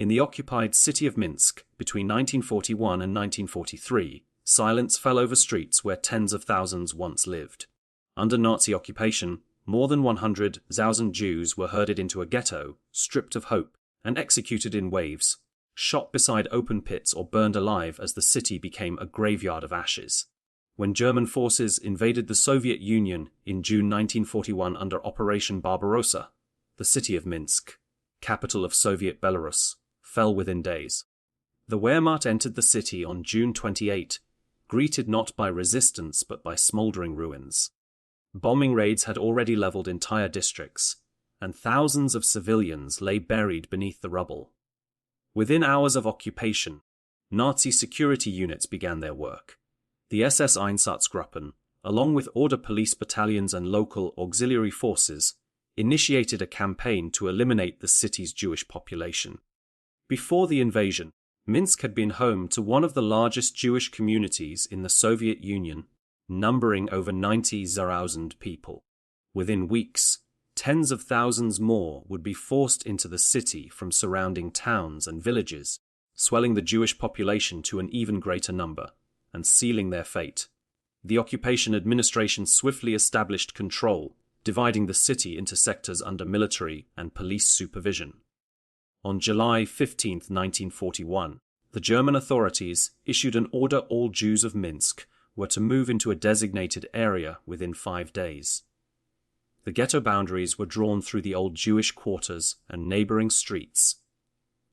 In the occupied city of Minsk, between 1941 and 1943, silence fell over streets where tens of thousands once lived. Under Nazi occupation, more than 100,000 Jews were herded into a ghetto, stripped of hope, and executed in waves, shot beside open pits or burned alive as the city became a graveyard of ashes. When German forces invaded the Soviet Union in June 1941 under Operation Barbarossa, the city of Minsk, capital of Soviet Belarus, fell within days. The Wehrmacht entered the city on June 28, greeted not by resistance but by smoldering ruins. Bombing raids had already leveled entire districts, and thousands of civilians lay buried beneath the rubble. Within hours of occupation, Nazi security units began their work. The SS Einsatzgruppen, along with order police battalions and local auxiliary forces, initiated a campaign to eliminate the city's Jewish population. Before the invasion, Minsk had been home to one of the largest Jewish communities in the Soviet Union, numbering over 90,000 people. Within weeks, tens of thousands more would be forced into the city from surrounding towns and villages, swelling the Jewish population to an even greater number and sealing their fate. The occupation administration swiftly established control, dividing the city into sectors under military and police supervision. On July 15, 1941, the German authorities issued an order all Jews of Minsk were to move into a designated area within 5 days. The ghetto boundaries were drawn through the old Jewish quarters and neighboring streets.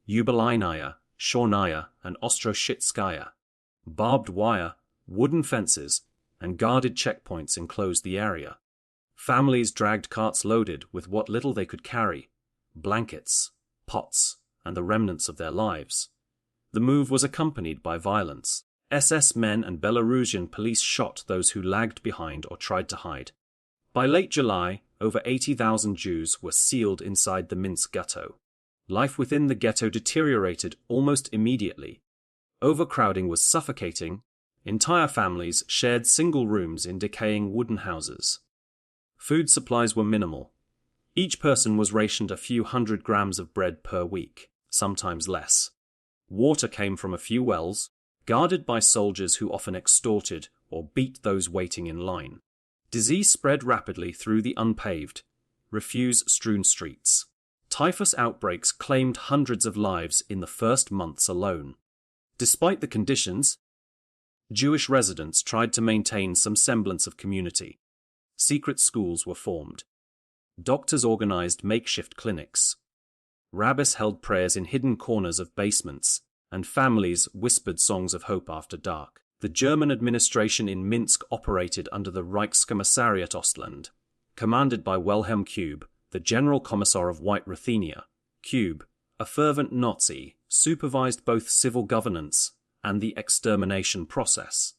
Yubileinaya, Shornaya, and Ostroshitskaya. Barbed wire, wooden fences, and guarded checkpoints enclosed the area. Families dragged carts loaded with what little they could carry, blankets, pots, and the remnants of their lives. The move was accompanied by violence. SS men and Belarusian police shot those who lagged behind or tried to hide. By late July, over 80,000 Jews were sealed inside the Minsk Ghetto. Life within the ghetto deteriorated almost immediately. Overcrowding was suffocating. Entire families shared single rooms in decaying wooden houses. Food supplies were minimal. Each person was rationed a few hundred grams of bread per week, sometimes less. Water came from a few wells, guarded by soldiers who often extorted or beat those waiting in line. Disease spread rapidly through the unpaved, refuse-strewn streets. Typhus outbreaks claimed hundreds of lives in the first months alone. Despite the conditions, Jewish residents tried to maintain some semblance of community. Secret schools were formed. Doctors organized makeshift clinics. Rabbis held prayers in hidden corners of basements, and families whispered songs of hope after dark. The German administration in Minsk operated under the Reichskommissariat Ostland, commanded by Wilhelm Kube, the General Commissar of White Ruthenia. Kube, a fervent Nazi, supervised both civil governance and the extermination process.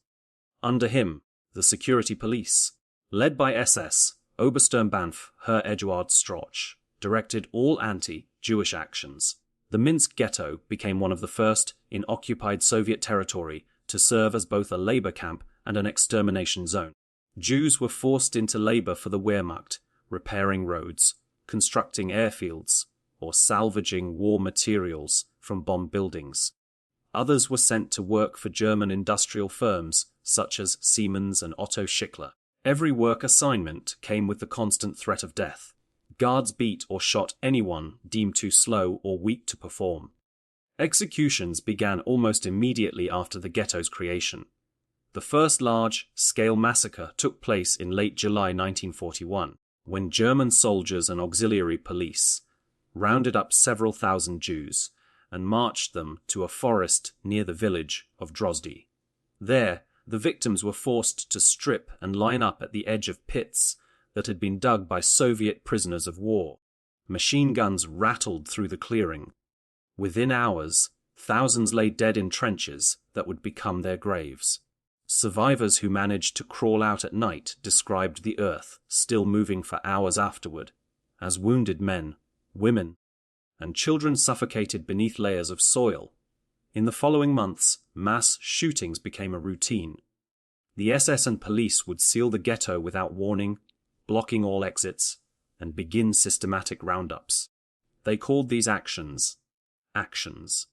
Under him, the security police, led by SS Obersturmbannführer Herr Eduard Stroch, directed all anti-Jewish actions. The Minsk Ghetto became one of the first in occupied Soviet territory to serve as both a labor camp and an extermination zone. Jews were forced into labor for the Wehrmacht, repairing roads, constructing airfields, or salvaging war materials from bombed buildings. Others were sent to work for German industrial firms such as Siemens and Otto Schickler. Every work assignment came with the constant threat of death. Guards beat or shot anyone deemed too slow or weak to perform. Executions began almost immediately after the ghetto's creation. The first large-scale massacre took place in late July 1941, when German soldiers and auxiliary police rounded up several thousand Jews and marched them to a forest near the village of Drozdy. There, the victims were forced to strip and line up at the edge of pits that had been dug by Soviet prisoners of war. Machine guns rattled through the clearing. Within hours, thousands lay dead in trenches that would become their graves. Survivors who managed to crawl out at night described the earth, still moving for hours afterward, as wounded men, women, and children suffocated beneath layers of soil. In the following months, mass shootings became a routine. The SS and police would seal the ghetto without warning, blocking all exits, and begin systematic roundups. They called these actions Actions.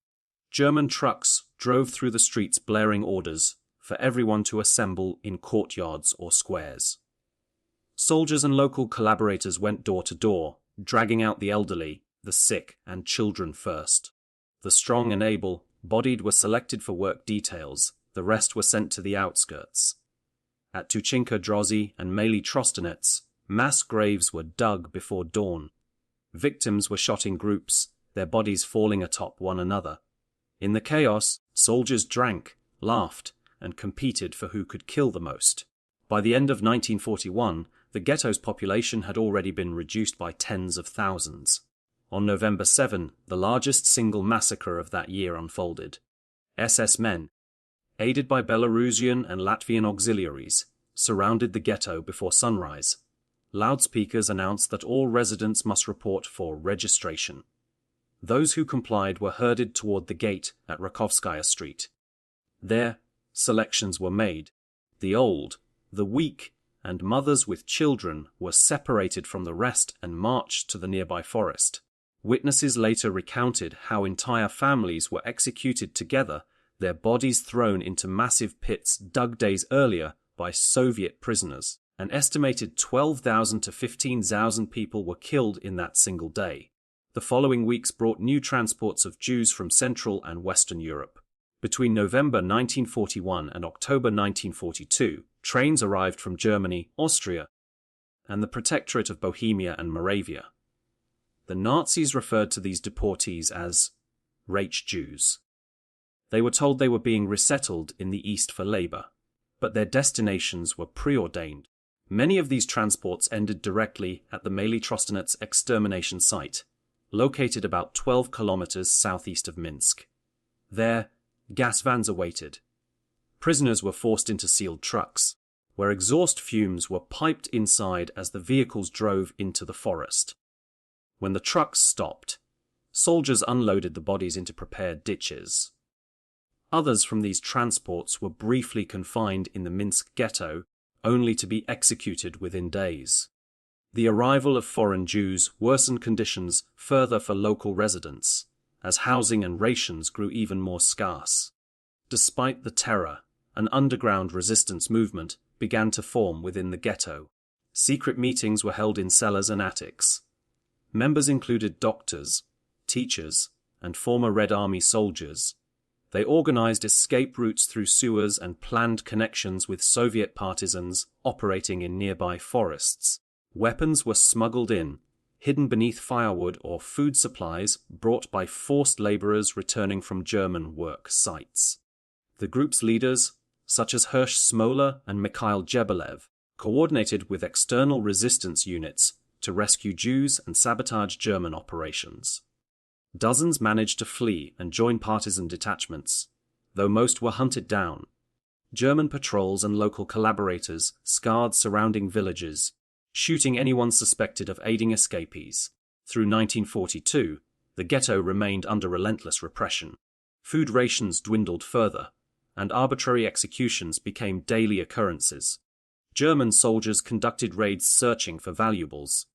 German trucks drove through the streets blaring orders for everyone to assemble in courtyards or squares. Soldiers and local collaborators went door to door, dragging out the elderly, the sick, and children first. The strong and able-bodied were selected for work details, the rest were sent to the outskirts. At Tuchinka Drozdy and Maly Trostenets, mass graves were dug before dawn. Victims were shot in groups, their bodies falling atop one another. In the chaos, soldiers drank, laughed, and competed for who could kill the most. By the end of 1941, the ghetto's population had already been reduced by tens of thousands. On November 7, the largest single massacre of that year unfolded. SS men, aided by Belarusian and Latvian auxiliaries, surrounded the ghetto before sunrise. Loudspeakers announced that all residents must report for registration. Those who complied were herded toward the gate at Rakovskaya Street. There, selections were made. The old, the weak, and mothers with children were separated from the rest and marched to the nearby forest. Witnesses later recounted how entire families were executed together, their bodies thrown into massive pits dug days earlier by Soviet prisoners. An estimated 12,000 to 15,000 people were killed in that single day. The following weeks brought new transports of Jews from Central and Western Europe. Between November 1941 and October 1942, trains arrived from Germany, Austria, and the Protectorate of Bohemia and Moravia. The Nazis referred to these deportees as Reich Jews. They were told they were being resettled in the East for labor, but their destinations were preordained. Many of these transports ended directly at the Maly Trostenets extermination site, located about 12 kilometers southeast of Minsk. There, gas vans awaited. Prisoners were forced into sealed trucks, where exhaust fumes were piped inside as the vehicles drove into the forest. When the trucks stopped, soldiers unloaded the bodies into prepared ditches. Others from these transports were briefly confined in the Minsk Ghetto, only to be executed within days. The arrival of foreign Jews worsened conditions further for local residents, as housing and rations grew even more scarce. Despite the terror, an underground resistance movement began to form within the ghetto. Secret meetings were held in cellars and attics. Members included doctors, teachers, and former Red Army soldiers. They organized escape routes through sewers and planned connections with Soviet partisans operating in nearby forests. Weapons were smuggled in, hidden beneath firewood or food supplies brought by forced laborers returning from German work sites. The group's leaders, such as Hirsch Smoler and Mikhail Jebelev, coordinated with external resistance units to rescue Jews and sabotage German operations. Dozens managed to flee and join partisan detachments, though most were hunted down. German patrols and local collaborators scoured surrounding villages, shooting anyone suspected of aiding escapees. Through 1942, the ghetto remained under relentless repression. Food rations dwindled further, and arbitrary executions became daily occurrences. German soldiers conducted raids searching for valuables,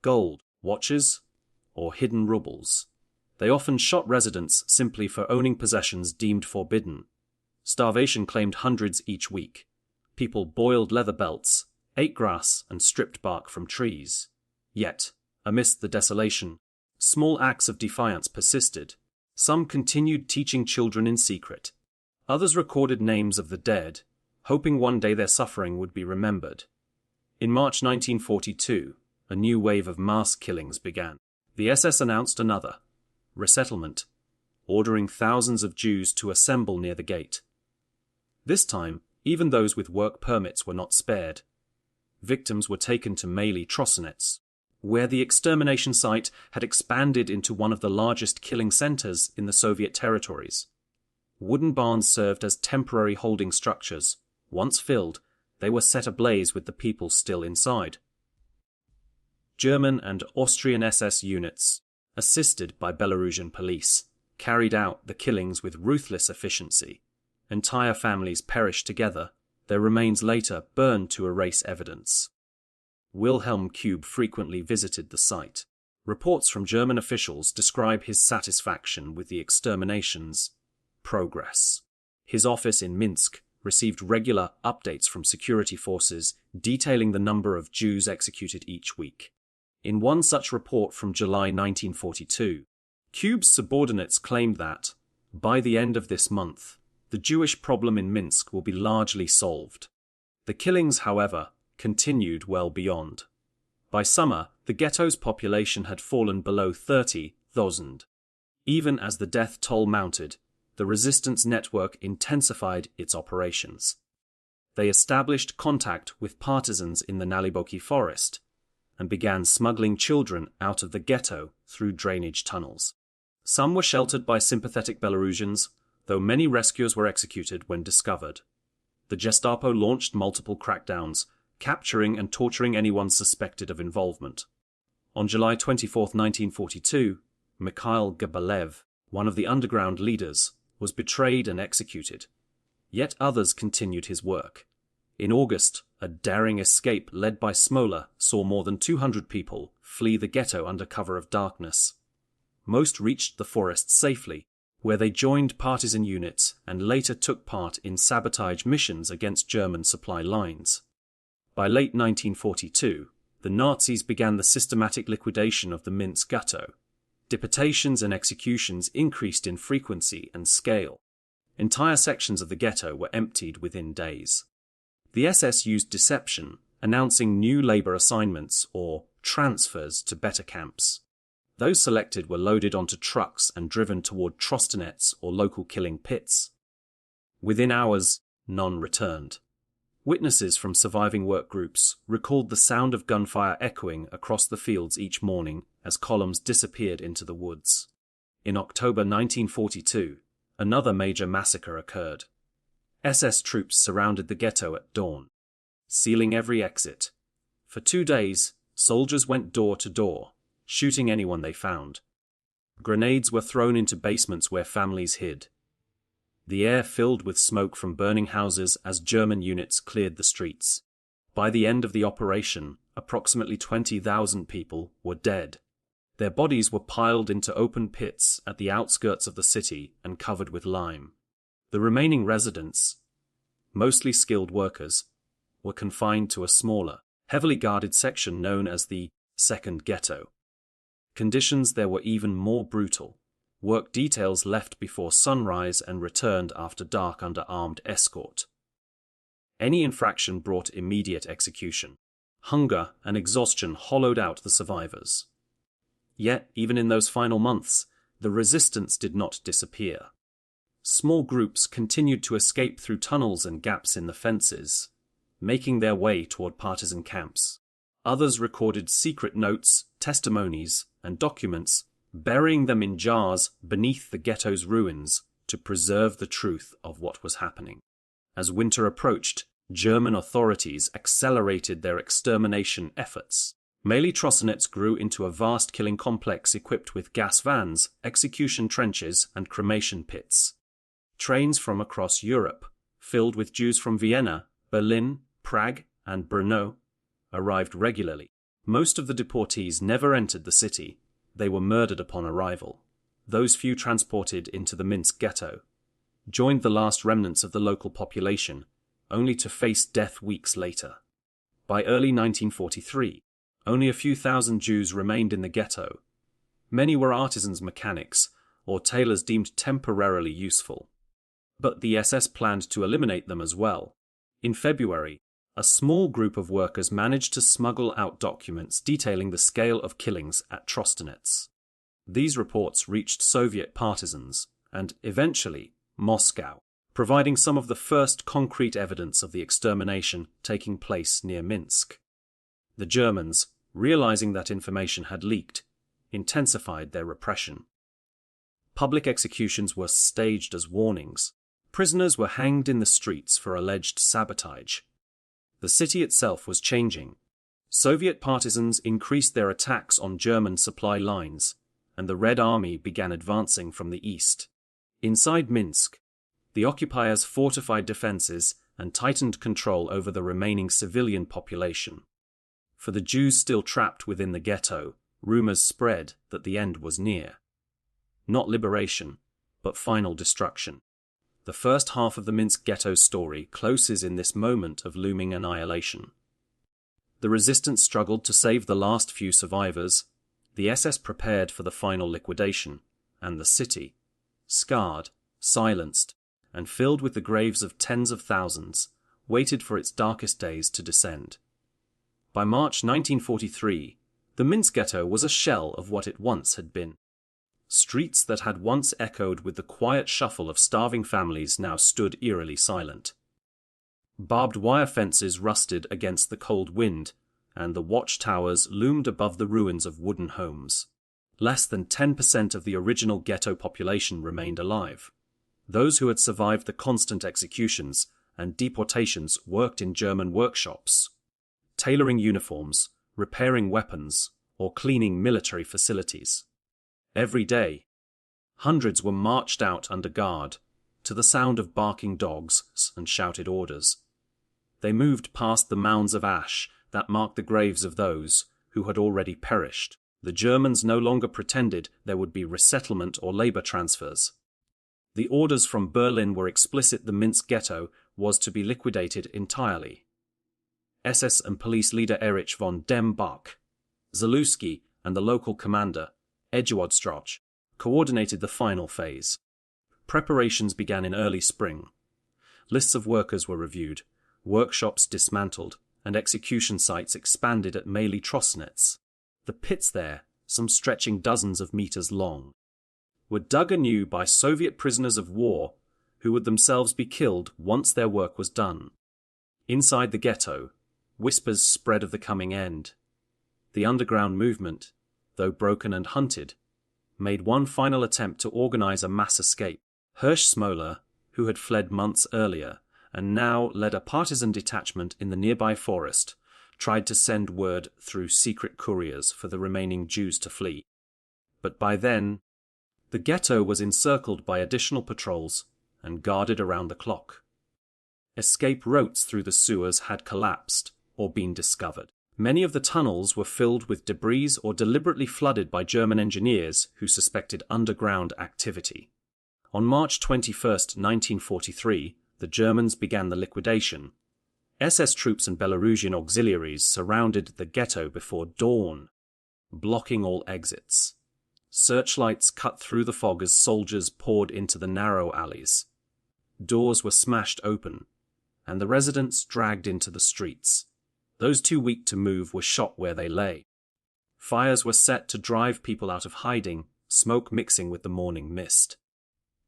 gold, watches, or hidden rubles. They often shot residents simply for owning possessions deemed forbidden. Starvation claimed hundreds each week. People boiled leather belts, ate grass, and stripped bark from trees. Yet, amidst the desolation, small acts of defiance persisted. Some continued teaching children in secret. Others recorded names of the dead, hoping one day their suffering would be remembered. In March 1942, a new wave of mass killings began. The SS announced another resettlement, ordering thousands of Jews to assemble near the gate. This time, even those with work permits were not spared. Victims were taken to Maly Trostenets, where the extermination site had expanded into one of the largest killing centers in the Soviet territories. Wooden barns served as temporary holding structures. Once filled, they were set ablaze with the people still inside. German and Austrian SS units, assisted by Belarusian police, carried out the killings with ruthless efficiency. Entire families perished together, their remains later burned to erase evidence. Wilhelm Kube frequently visited the site. reports from German officials describe his satisfaction with the extermination's progress. His office in Minsk received regular updates from security forces detailing the number of Jews executed each week. In one such report from July 1942, Cube's subordinates claimed that, by the end of this month, the Jewish problem in Minsk will be largely solved. The killings, however, continued well beyond. By summer, the ghetto's population had fallen below 30,000. Even as the death toll mounted, the resistance network intensified its operations. They established contact with partisans in the Naliboki forest and began smuggling children out of the ghetto through drainage tunnels. Some were sheltered by sympathetic Belarusians, though many rescuers were executed when discovered. The Gestapo launched multiple crackdowns, capturing and torturing anyone suspected of involvement. On July 24, 1942, Mikhail Gabalev, one of the underground leaders, was betrayed and executed. Yet others continued his work. In August, a daring escape led by Smola saw more than 200 people flee the ghetto under cover of darkness. Most reached the forest safely, where they joined partisan units and later took part in sabotage missions against German supply lines. By late 1942, the Nazis began the systematic liquidation of the Minsk Ghetto. Deportations and executions increased in frequency and scale. Entire sections of the ghetto were emptied within days. The SS used deception, announcing new labor assignments or transfers to better camps. Those selected were loaded onto trucks and driven toward Trostenets or local killing pits. Within hours, none returned. Witnesses from surviving work groups recalled the sound of gunfire echoing across the fields each morning as columns disappeared into the woods. In October 1942, another major massacre occurred. SS troops surrounded the ghetto at dawn, sealing every exit. For 2 days, soldiers went door to door, shooting anyone they found. Grenades were thrown into basements where families hid. The air filled with smoke from burning houses as German units cleared the streets. By the end of the operation, approximately 20,000 people were dead. Their bodies were piled into open pits at the outskirts of the city and covered with lime. The remaining residents, mostly skilled workers, were confined to a smaller, heavily guarded section known as the Second Ghetto. Conditions there were even more brutal. Work details left before sunrise and returned after dark under armed escort. Any infraction brought immediate execution. Hunger and exhaustion hollowed out the survivors. Yet, even in those final months, the resistance did not disappear. Small groups continued to escape through tunnels and gaps in the fences, making their way toward partisan camps. Others recorded secret notes, testimonies, and documents, burying them in jars beneath the ghetto's ruins to preserve the truth of what was happening. As winter approached, German authorities accelerated their extermination efforts. Maly Trostenets grew into a vast killing complex equipped with gas vans, execution trenches, and cremation pits. Trains from across Europe, filled with Jews from Vienna, Berlin, Prague, and Brno, arrived regularly. Most of the deportees never entered the city. They were murdered upon arrival. Those few transported into the Minsk Ghetto joined the last remnants of the local population, only to face death weeks later. By early 1943, only a few thousand Jews remained in the ghetto. Many were artisans, mechanics, or tailors deemed temporarily useful. But the SS planned to eliminate them as well. In February, a small group of workers managed to smuggle out documents detailing the scale of killings at Trostenets. These reports reached Soviet partisans and, eventually, Moscow, providing some of the first concrete evidence of the extermination taking place near Minsk. The Germans, realizing that information had leaked, intensified their repression. Public executions were staged as warnings. Prisoners were hanged in the streets for alleged sabotage. The city itself was changing. Soviet partisans increased their attacks on German supply lines, and the Red Army began advancing from the east. Inside Minsk, the occupiers fortified defenses and tightened control over the remaining civilian population. For the Jews still trapped within the ghetto, rumors spread that the end was near. Not liberation, but final destruction. The first half of the Minsk Ghetto's story closes in this moment of looming annihilation. The resistance struggled to save the last few survivors, the SS prepared for the final liquidation, and the city, scarred, silenced, and filled with the graves of tens of thousands, waited for its darkest days to descend. By March 1943, the Minsk Ghetto was a shell of what it once had been. Streets that had once echoed with the quiet shuffle of starving families now stood eerily silent. Barbed wire fences rusted against the cold wind, and the watchtowers loomed above the ruins of wooden homes. Less than 10% of the original ghetto population remained alive. Those who had survived the constant executions and deportations worked in German workshops, tailoring uniforms, repairing weapons, or cleaning military facilities. Every day, hundreds were marched out under guard, to the sound of barking dogs and shouted orders. They moved past the mounds of ash that marked the graves of those who had already perished. The Germans no longer pretended there would be resettlement or labor transfers. The orders from Berlin were explicit: the Minsk Ghetto was to be liquidated entirely. SS and police leader Erich von dem Bach, Zalewski, and the local commander, Eduard Stroch, coordinated the final phase. Preparations began in early spring. Lists of workers were reviewed, workshops dismantled, and execution sites expanded at Maly Trostenets. The pits there, some stretching dozens of meters long, were dug anew by Soviet prisoners of war who would themselves be killed once their work was done. Inside the ghetto, whispers spread of the coming end. The underground movement, though broken and hunted, made one final attempt to organize a mass escape. Hirsch Smoler, who had fled months earlier and now led a partisan detachment in the nearby forest, tried to send word through secret couriers for the remaining Jews to flee. But by then, the ghetto was encircled by additional patrols and guarded around the clock. Escape routes through the sewers had collapsed or been discovered. Many of the tunnels were filled with debris or deliberately flooded by German engineers who suspected underground activity. On March 21, 1943, the Germans began the liquidation. SS troops and Belarusian auxiliaries surrounded the ghetto before dawn, blocking all exits. Searchlights cut through the fog as soldiers poured into the narrow alleys. Doors were smashed open, and the residents dragged into the streets. Those too weak to move were shot where they lay. Fires were set to drive people out of hiding, smoke mixing with the morning mist.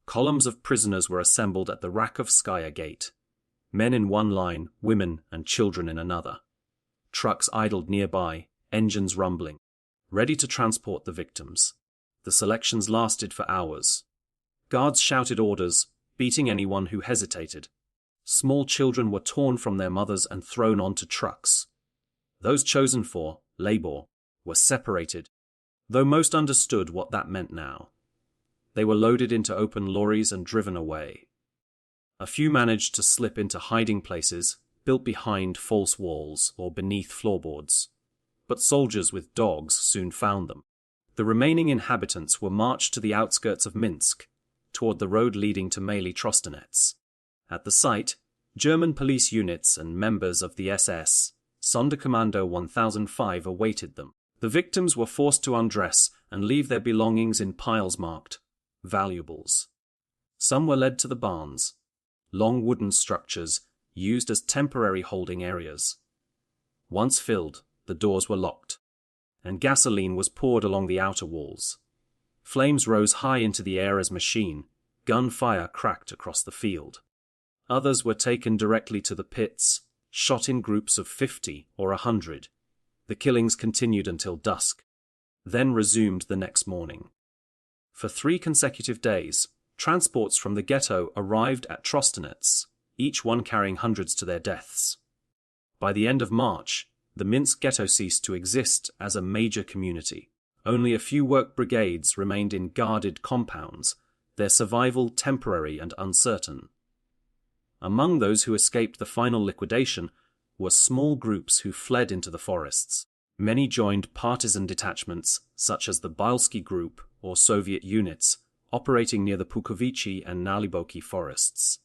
Columns of prisoners were assembled at the Rakowskaya gate. Men in one line, women and children in another. Trucks idled nearby, engines rumbling, ready to transport the victims. The selections lasted for hours. Guards shouted orders, beating anyone who hesitated. Small children were torn from their mothers and thrown onto trucks. Those chosen for labor were separated, though most understood what that meant now. They were loaded into open lorries and driven away. A few managed to slip into hiding places built behind false walls or beneath floorboards, but soldiers with dogs soon found them. The remaining inhabitants were marched to the outskirts of Minsk, toward the road leading to Maly Trostenets. At the site, German police units and members of the SS, Sonderkommando 1005, awaited them. The victims were forced to undress and leave their belongings in piles marked valuables. Some were led to the barns, long wooden structures used as temporary holding areas. Once filled, the doors were locked, and gasoline was poured along the outer walls. Flames rose high into the air as gunfire cracked across the field. Others were taken directly to the pits, shot in groups of 50 or 100. The killings continued until dusk, then resumed the next morning. For 3 consecutive days, transports from the ghetto arrived at Trostenets, each one carrying hundreds to their deaths. By the end of March, the Minsk Ghetto ceased to exist as a major community. Only a few work brigades remained in guarded compounds, their survival temporary and uncertain. Among those who escaped the final liquidation were small groups who fled into the forests. Many joined partisan detachments such as the Bielski Group or Soviet units operating near the Pukovichi and Naliboki forests.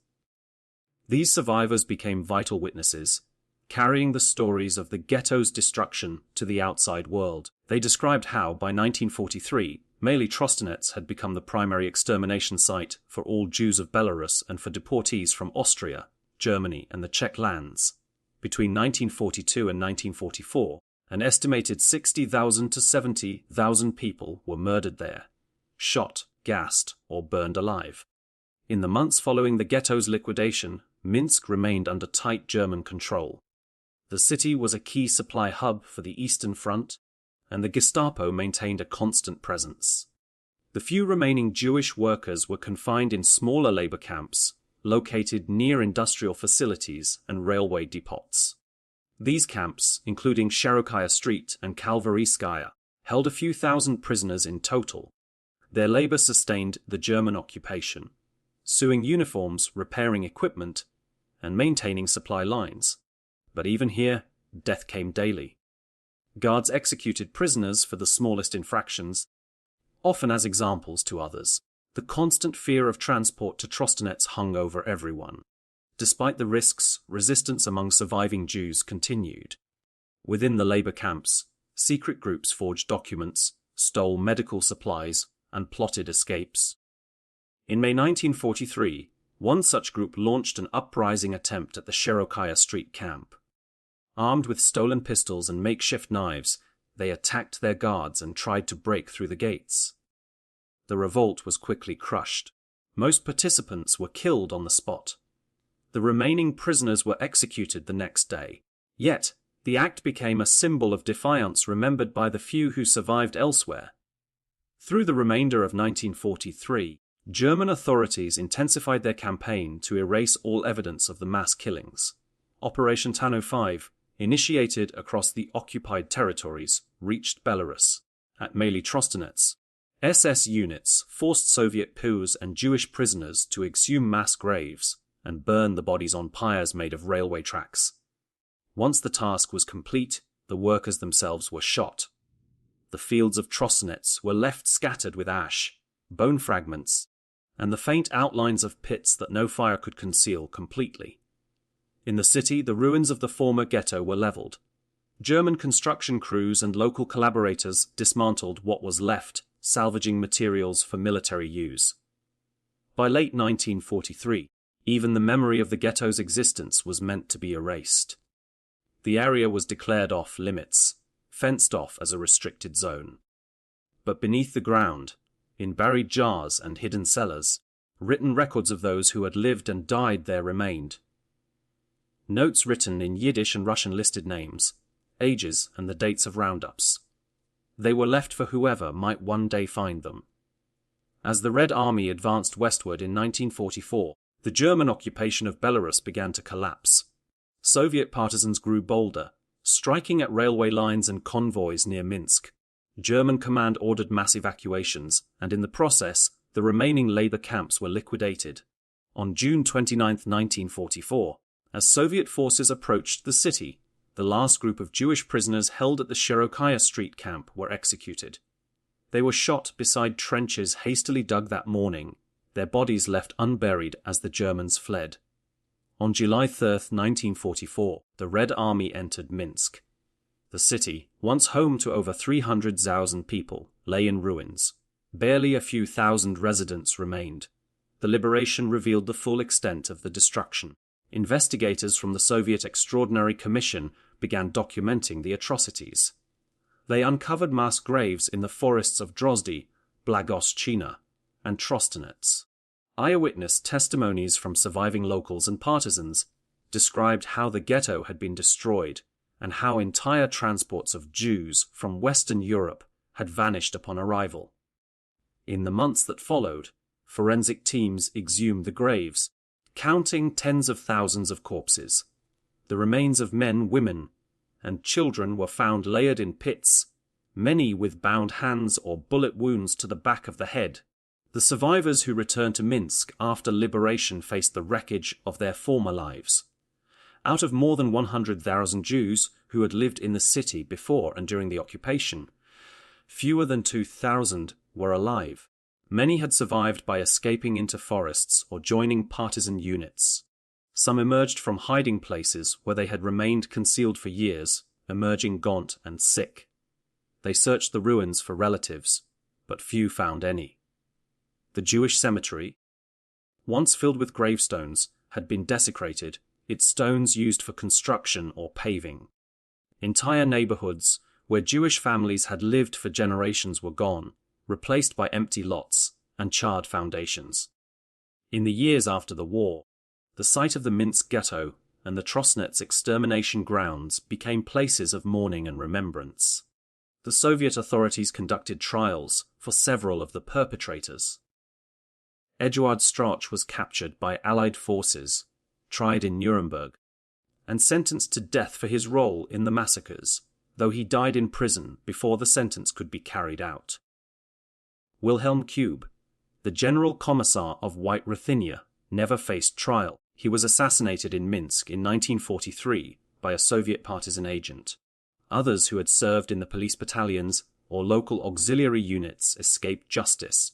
These survivors became vital witnesses, carrying the stories of the ghetto's destruction to the outside world. They described how, by 1943, Maly Trostenets had become the primary extermination site for all Jews of Belarus and for deportees from Austria, Germany, and the Czech lands. Between 1942 and 1944, an estimated 60,000 to 70,000 people were murdered there, shot, gassed, or burned alive. In the months following the ghetto's liquidation, Minsk remained under tight German control. The city was a key supply hub for the Eastern Front, and the Gestapo maintained a constant presence. The few remaining Jewish workers were confined in smaller labor camps, located near industrial facilities and railway depots. These camps, including Sherokaya Street and Kalvaryskaya, held a few thousand prisoners in total. Their labor sustained the German occupation, sewing uniforms, repairing equipment, and maintaining supply lines. But even here, death came daily. Guards executed prisoners for the smallest infractions, often as examples to others. The constant fear of transport to Trostenets hung over everyone. Despite the risks, resistance among surviving Jews continued. Within the labor camps, secret groups forged documents, stole medical supplies, and plotted escapes. In May 1943, one such group launched an uprising attempt at the Sherokaya Street camp. Armed with stolen pistols and makeshift knives, they attacked their guards and tried to break through the gates. The revolt was quickly crushed. Most participants were killed on the spot. The remaining prisoners were executed the next day. Yet, the act became a symbol of defiance remembered by the few who survived elsewhere. Through the remainder of 1943, German authorities intensified their campaign to erase all evidence of the mass killings. Operation Tano 5, initiated across the occupied territories, reached Belarus. At Maly Trostenets, SS units forced Soviet POWs and Jewish prisoners to exhume mass graves and burn the bodies on pyres made of railway tracks. Once the task was complete, the workers themselves were shot. The fields of Trostenets were left scattered with ash, bone fragments, and the faint outlines of pits that no fire could conceal completely. In the city, the ruins of the former ghetto were leveled. German construction crews and local collaborators dismantled what was left, salvaging materials for military use. By late 1943, even the memory of the ghetto's existence was meant to be erased. The area was declared off limits, fenced off as a restricted zone. But beneath the ground, in buried jars and hidden cellars, written records of those who had lived and died there remained. Notes written in Yiddish and Russian listed names, ages, and the dates of roundups. They were left for whoever might one day find them. As the Red Army advanced westward in 1944, the German occupation of Belarus began to collapse. Soviet partisans grew bolder, striking at railway lines and convoys near Minsk. German command ordered mass evacuations, and in the process, the remaining labor camps were liquidated. On June 29, 1944, as Soviet forces approached the city, the last group of Jewish prisoners held at the Sherokaya Street camp were executed. They were shot beside trenches hastily dug that morning, their bodies left unburied as the Germans fled. On July 3, 1944, the Red Army entered Minsk. The city, once home to over 300,000 people, lay in ruins. Barely a few thousand residents remained. The liberation revealed the full extent of the destruction. Investigators from the Soviet Extraordinary Commission began documenting the atrocities. They uncovered mass graves in the forests of Drozdy, Blagoszczyzna, and Trostenets. Eyewitness testimonies from surviving locals and partisans described how the ghetto had been destroyed and how entire transports of Jews from Western Europe had vanished upon arrival. In the months that followed, forensic teams exhumed the graves, counting tens of thousands of corpses. The remains of men, women, and children were found layered in pits, many with bound hands or bullet wounds to the back of the head. The survivors who returned to Minsk after liberation faced the wreckage of their former lives. Out of more than 100,000 Jews who had lived in the city before and during the occupation. Fewer than 2,000 were alive. Many had survived by escaping into forests or joining partisan units. Some emerged from hiding places where they had remained concealed for years, emerging gaunt and sick. They searched the ruins for relatives, but few found any. The Jewish cemetery, once filled with gravestones, had been desecrated, its stones used for construction or paving. Entire neighborhoods where Jewish families had lived for generations were gone, replaced by empty lots and charred foundations. In the years after the war, the site of the Minsk Ghetto and the Trostenets extermination grounds became places of mourning and remembrance. The Soviet authorities conducted trials for several of the perpetrators. Eduard Strauch was captured by Allied forces, tried in Nuremberg, and sentenced to death for his role in the massacres, though he died in prison before the sentence could be carried out. Wilhelm Kube, the General Commissar of White Ruthenia, never faced trial. He was assassinated in Minsk in 1943 by a Soviet partisan agent. Others who had served in the police battalions or local auxiliary units escaped justice,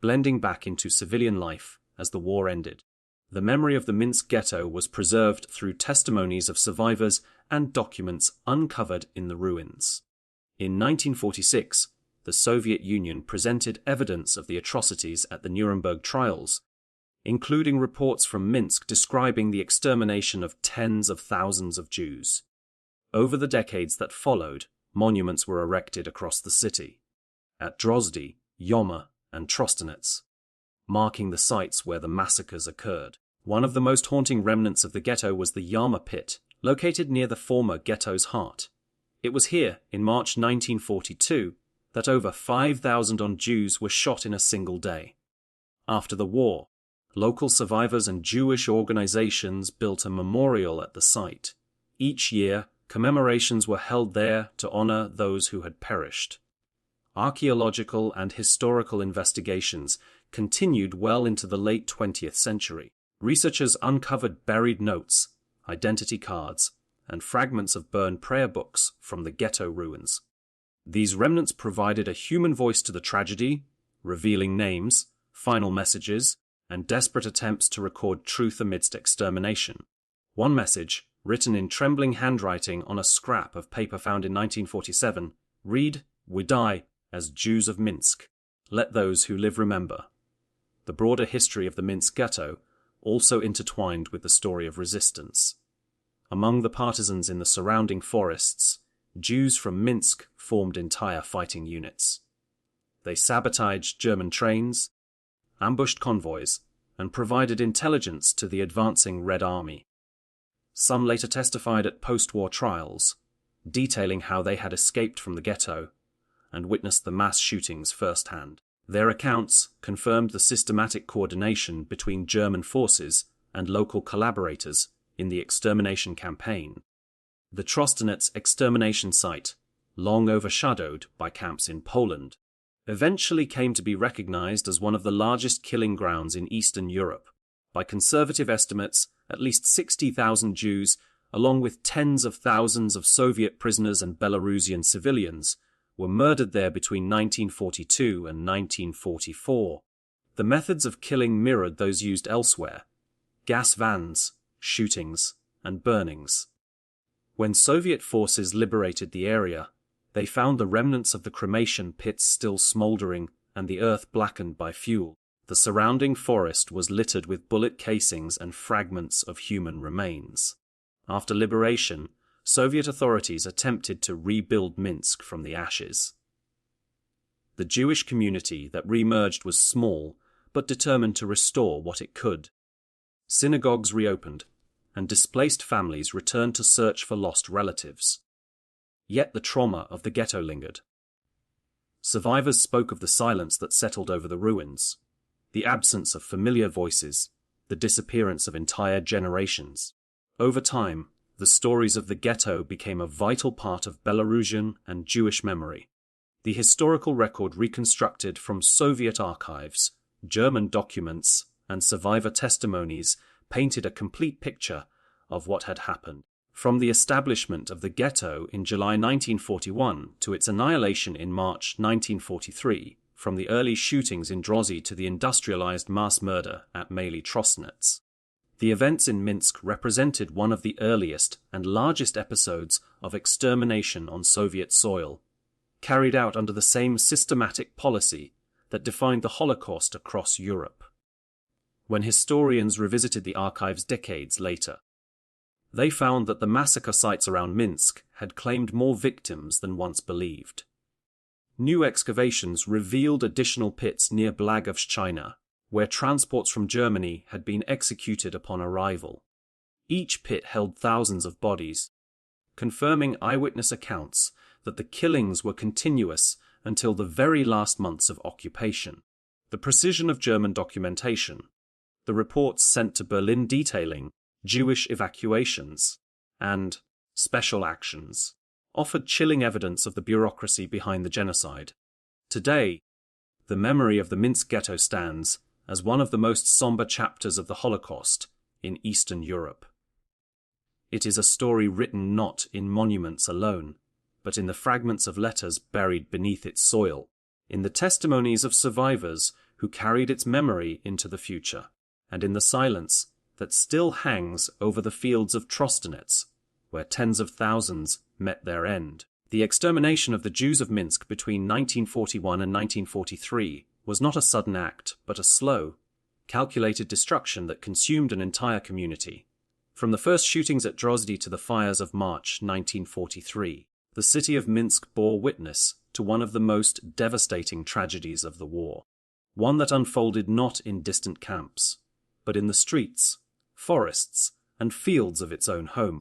blending back into civilian life as the war ended. The memory of the Minsk Ghetto was preserved through testimonies of survivors and documents uncovered in the ruins. In 1946, the Soviet Union presented evidence of the atrocities at the Nuremberg trials, including reports from Minsk describing the extermination of tens of thousands of Jews. Over the decades that followed, monuments were erected across the city, at Drozdy, Yama, and Trostenets, marking the sites where the massacres occurred. One of the most haunting remnants of the ghetto was the Yama pit, located near the former ghetto's heart. It was here, in March 1942, that over 5,000 Jews were shot in a single day. After the war, local survivors and Jewish organizations built a memorial at the site. Each year, commemorations were held there to honor those who had perished. Archaeological and historical investigations continued well into the late 20th century. Researchers uncovered buried notes, identity cards, and fragments of burned prayer books from the ghetto ruins. These remnants provided a human voice to the tragedy, revealing names, final messages, and desperate attempts to record truth amidst extermination. One message, written in trembling handwriting on a scrap of paper found in 1947, read, "We die as Jews of Minsk. Let those who live remember." The broader history of the Minsk Ghetto also intertwined with the story of resistance. Among the partisans in the surrounding forests, Jews from Minsk formed entire fighting units. They sabotaged German trains, ambushed convoys, and provided intelligence to the advancing Red Army. Some later testified at post-war trials, detailing how they had escaped from the ghetto and witnessed the mass shootings firsthand. Their accounts confirmed the systematic coordination between German forces and local collaborators in the extermination campaign. The Trostenets extermination site, long overshadowed by camps in Poland, eventually came to be recognized as one of the largest killing grounds in Eastern Europe. By conservative estimates, at least 60,000 Jews, along with tens of thousands of Soviet prisoners and Belarusian civilians, were murdered there between 1942 and 1944. The methods of killing mirrored those used elsewhere: gas vans, shootings, and burnings. When Soviet forces liberated the area, they found the remnants of the cremation pits still smoldering and the earth blackened by fuel. The surrounding forest was littered with bullet casings and fragments of human remains. After liberation, Soviet authorities attempted to rebuild Minsk from the ashes. The Jewish community that re-emerged was small, but determined to restore what it could. Synagogues reopened, and displaced families returned to search for lost relatives. Yet the trauma of the ghetto lingered. Survivors spoke of the silence that settled over the ruins, the absence of familiar voices, the disappearance of entire generations. Over time, the stories of the ghetto became a vital part of Belarusian and Jewish memory. The historical record reconstructed from Soviet archives, German documents, and survivor testimonies painted a complete picture of what had happened. From the establishment of the ghetto in July 1941 to its annihilation in March 1943, from the early shootings in Drozdy to the industrialized mass murder at Maly Trostenets, the events in Minsk represented one of the earliest and largest episodes of extermination on Soviet soil, carried out under the same systematic policy that defined the Holocaust across Europe. When historians revisited the archives decades later, they found that the massacre sites around Minsk had claimed more victims than once believed. New excavations revealed additional pits near Blagovshchina, where transports from Germany had been executed upon arrival. Each pit held thousands of bodies, confirming eyewitness accounts that the killings were continuous until the very last months of occupation. The precision of German documentation, the reports sent to Berlin detailing Jewish evacuations and special actions, offered chilling evidence of the bureaucracy behind the genocide. Today, the memory of the Minsk Ghetto stands as one of the most somber chapters of the Holocaust in Eastern Europe. It is a story written not in monuments alone, but in the fragments of letters buried beneath its soil, in the testimonies of survivors who carried its memory into the future, and in the silence that still hangs over the fields of Trostenets, where tens of thousands met their end. The extermination of the Jews of Minsk between 1941 and 1943 was not a sudden act, but a slow, calculated destruction that consumed an entire community. From the first shootings at Drozdy to the fires of March 1943, the city of Minsk bore witness to one of the most devastating tragedies of the war, one that unfolded not in distant camps, but in the streets, forests, and fields of its own home.